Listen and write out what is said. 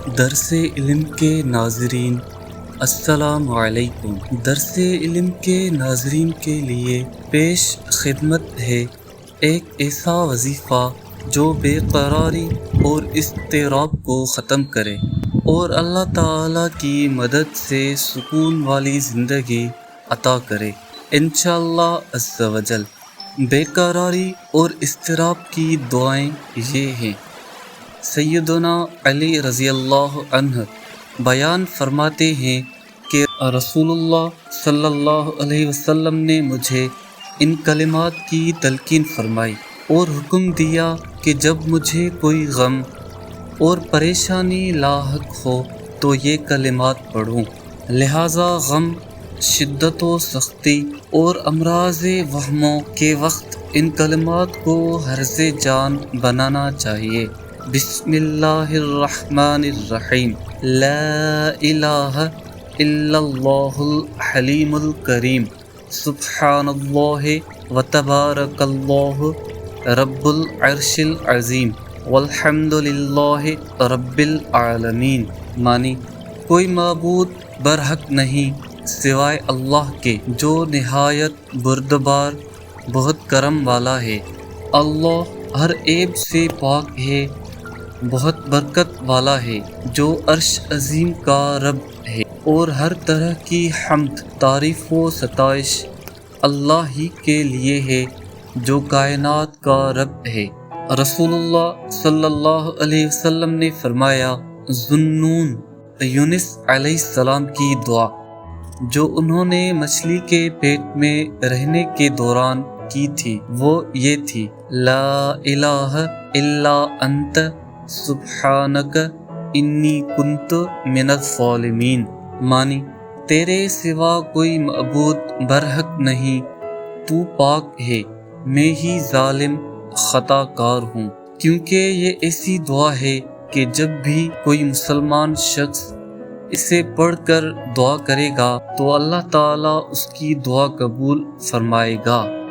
درس علم کے ناظرین السلام علیکم۔ درس علم کے ناظرین کے لیے پیش خدمت ہے ایک ایسا وظیفہ جو بے قراری اور اضطراب کو ختم کرے اور اللہ تعالیٰ کی مدد سے سکون والی زندگی عطا کرے انشاءاللہ عز و جل۔ بے قراری اور اضطراب کی دعائیں یہ ہیں۔ سیدنا علی رضی اللہ عنہ بیان فرماتے ہیں کہ رسول اللہ صلی اللہ علیہ وسلم نے مجھے ان کلمات کی تلقین فرمائی اور حکم دیا کہ جب مجھے کوئی غم اور پریشانی لاحق ہو تو یہ کلمات پڑھوں، لہٰذا غم، شدت و سختی اور امراض وہموں کے وقت ان کلمات کو حرز جان بنانا چاہیے۔ بسم اللہ الرحمن الرحیم، لا الہ الا اللہ الحلیم الکریم، سبحان اللہ وتبارک اللہ رب العرش العظیم، والحمد للہ رب العالمین۔ معنی، کوئی معبود برحق نہیں سوائے اللہ کے جو نہایت بردبار بہت کرم والا ہے۔ اللہ ہر عیب سے پاک ہے، بہت برکت والا ہے، جو عرش عظیم کا رب ہے، اور ہر طرح کی حمد، تعریف و ستائش اللہ ہی کے لیے ہے جو کائنات کا رب ہے۔ رسول اللہ صلی اللہ علیہ وسلم نے فرمایا، ذُو-النُّون یونس علیہ السلام کی دعا جو انہوں نے مچھلی کے پیٹ میں رہنے کے دوران کی تھی وہ یہ تھی، لا الہ الا انت سبحانک انی کنت من الظالمین۔ معنی، تیرے سوا کوئی معبود برحق نہیں، تو پاک ہے، میں ہی ظالم خطا کار ہوں۔ کیونکہ یہ ایسی دعا ہے کہ جب بھی کوئی مسلمان شخص اسے پڑھ کر دعا کرے گا تو اللہ تعالیٰ اس کی دعا قبول فرمائے گا۔